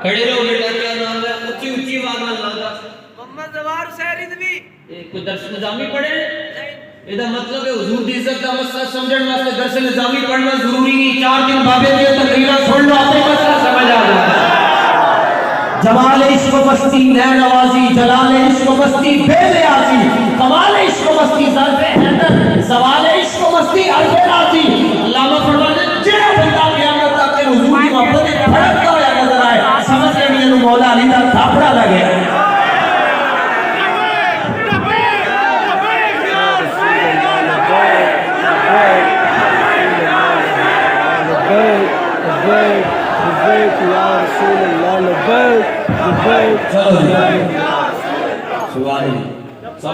खड़े रहो बेटा, क्या नाम है? ऊंची ऊंची आवाज में लादा। मोहम्मद जवार हुसैन रिजवी। कोई दर्स निजामी पढ़े? ਇਹਦਾ मतलब है हुजूर की इज्जत का मसला समझने वास्ते दर्स निजामी पढ़ना जरूरी नहीं। 4 दिन बाबे की तकरीर सुन लो, आपको मसला समझ आ जाएगा। जमाल इश्क मस्ती नवाजी, जलाल इश्क मस्ती बेनियाजी, कमाल इश्क मस्ती ज़ल्फ़े हैदर, सवाल इश्क मस्ती अल्फ़े राज़ी। अल्लामा फरमाते जेड़ा बंदा क़यामत तक के हुजूर की मोहब्बत में भड़कता हुआ नजर आए, समझ ले मैनू मौला अली दा थापड़ा लग गया। चलो सुभान अल्लाह।